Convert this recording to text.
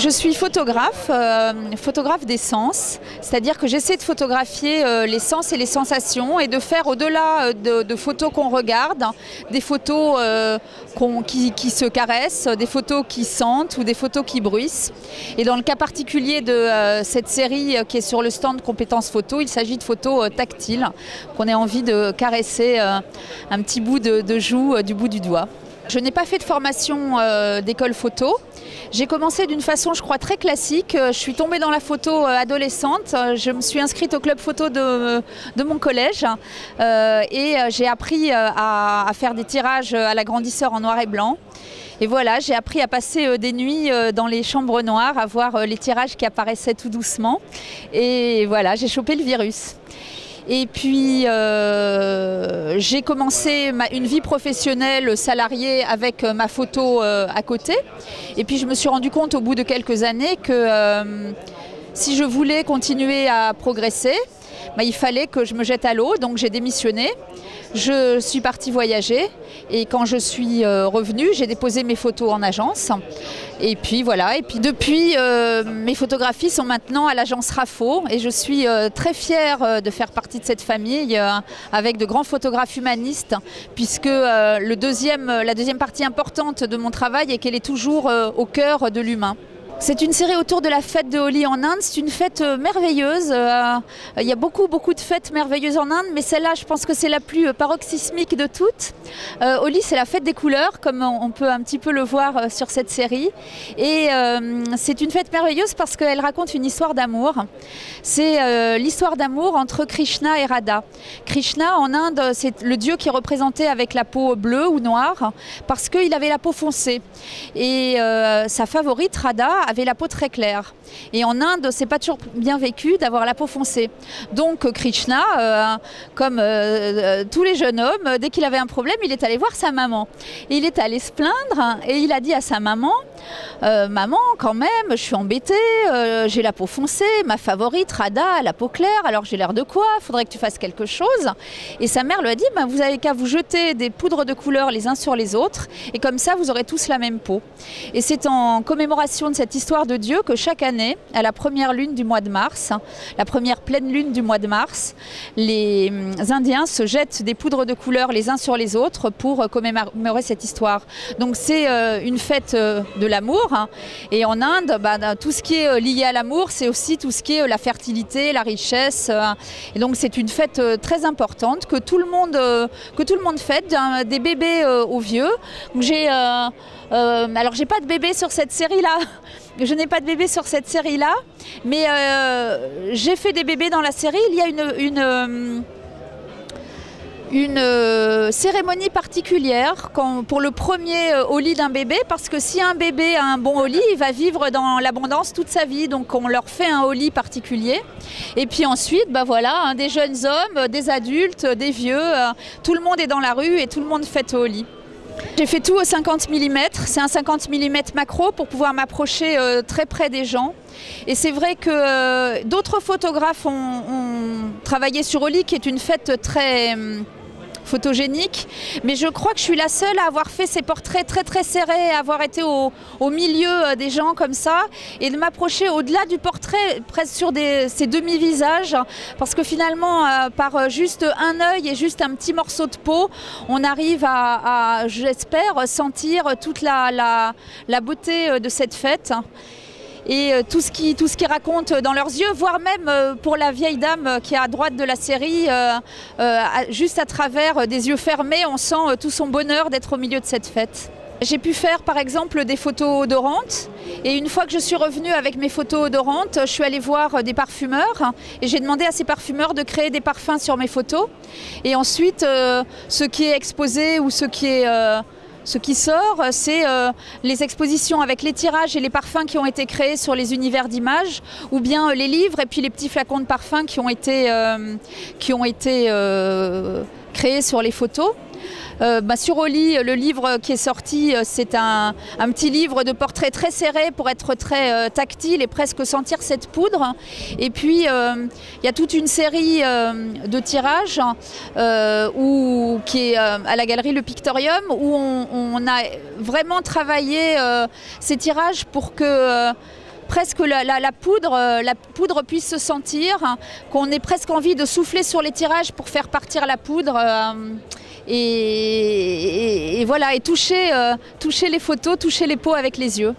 Je suis photographe, photographe des sens, c'est-à-dire que j'essaie de photographier les sens et les sensations et de faire au-delà de photos qu'on regarde, des photos qui se caressent, des photos qui sentent ou des photos qui bruissent. Et dans le cas particulier de cette série qui est sur le stand Compétences Photo, il s'agit de photos tactiles, qu'on ait envie de caresser un petit bout de joue du bout du doigt. Je n'ai pas fait de formation d'école photo. J'ai commencé d'une façon, je crois, très classique. Je suis tombée dans la photo adolescente. Je me suis inscrite au club photo de mon collège et j'ai appris à faire des tirages à l'agrandisseur en noir et blanc. Et voilà, j'ai appris à passer des nuits dans les chambres noires, à voir les tirages qui apparaissaient tout doucement. Et voilà, j'ai chopé le virus. Et puis j'ai commencé une vie professionnelle salariée avec ma photo à côté. Et puis je me suis rendu compte au bout de quelques années que si je voulais continuer à progresser, il fallait que je me jette à l'eau. Donc j'ai démissionné. Je suis partie voyager et quand je suis revenue, j'ai déposé mes photos en agence. Et puis voilà, et puis depuis, mes photographies sont maintenant à l'agence RAFO et je suis très fière de faire partie de cette famille avec de grands photographes humanistes puisque la deuxième partie importante de mon travail est qu'elle est toujours au cœur de l'humain. C'est une série autour de la fête de Holi en Inde. C'est une fête merveilleuse. Il y a beaucoup de fêtes merveilleuses en Inde, mais celle-là, je pense que c'est la plus paroxysmique de toutes. Holi, c'est la fête des couleurs, comme on peut un petit peu le voir sur cette série. Et c'est une fête merveilleuse parce qu'elle raconte une histoire d'amour. C'est l'histoire d'amour entre Krishna et Radha. Krishna, en Inde, c'est le dieu qui est représenté avec la peau bleue ou noire parce qu'il avait la peau foncée. Et sa favorite, Radha, avait la peau très claire. Et en Inde, c'est pas toujours bien vécu d'avoir la peau foncée. Donc Krishna, comme tous les jeunes hommes, dès qu'il avait un problème, il est allé voir sa maman. Et il est allé se plaindre et il a dit à sa maman, maman, quand même, je suis embêtée, j'ai la peau foncée, ma favorite, Radha, a la peau claire, alors j'ai l'air de quoi? Faudrait que tu fasses quelque chose. Et sa mère lui a dit, vous avez qu'à vous jeter des poudres de couleur les uns sur les autres, et comme ça, vous aurez tous la même peau. Et c'est en commémoration de cette histoire de Dieu que chaque année, à la première lune du mois de mars, la première pleine lune du mois de mars, les Indiens se jettent des poudres de couleur les uns sur les autres pour commémorer cette histoire. Donc c'est une fête de l'amour. Et en Inde, tout ce qui est lié à l'amour, c'est aussi tout ce qui est la fertilité, la richesse. Et donc c'est une fête très importante que tout le monde fête, des bébés aux vieux. Alors j'ai pas de bébé sur cette série-là. Je n'ai pas de bébé sur cette série-là, mais j'ai fait des bébés dans la série. Il y a une cérémonie particulière pour le premier Holi d'un bébé, parce que si un bébé a un bon Holi, il va vivre dans l'abondance toute sa vie. Donc on leur fait un Holi particulier. Et puis ensuite, voilà, des jeunes hommes, des adultes, des vieux, tout le monde est dans la rue et tout le monde fête Holi. J'ai fait tout au 50 mm, c'est un 50 mm macro pour pouvoir m'approcher très près des gens. Et c'est vrai que d'autres photographes ont travaillé sur Holi, qui est une fête très photogénique, mais je crois que je suis la seule à avoir fait ces portraits très serrés, à avoir été au milieu des gens comme ça, et de m'approcher au-delà du portrait, presque sur ces demi-visages, parce que finalement, par juste un œil et juste un petit morceau de peau, on arrive à j'espère, sentir toute la beauté de cette fête. Et tout ce qu'ils racontent dans leurs yeux, voire même pour la vieille dame qui est à droite de la série, juste à travers des yeux fermés, on sent tout son bonheur d'être au milieu de cette fête. J'ai pu faire par exemple des photos odorantes, et une fois que je suis revenue avec mes photos odorantes, je suis allée voir des parfumeurs et j'ai demandé à ces parfumeurs de créer des parfums sur mes photos. Et ensuite, ce qui est exposé ou ce qui sort, c'est les expositions avec les tirages et les parfums qui ont été créés sur les univers d'images, ou bien les livres et puis les petits flacons de parfums qui ont été créés sur les photos. Sur Holi, le livre qui est sorti, c'est un petit livre de portraits très serré pour être très tactile et presque sentir cette poudre. Et puis, il y a toute une série de tirages qui est à la galerie Le Pictorium, où on a vraiment travaillé ces tirages pour que presque la poudre puisse se sentir, hein, qu'on ait presque envie de souffler sur les tirages pour faire partir la poudre. Et voilà, et toucher les photos, toucher les peaux avec les yeux.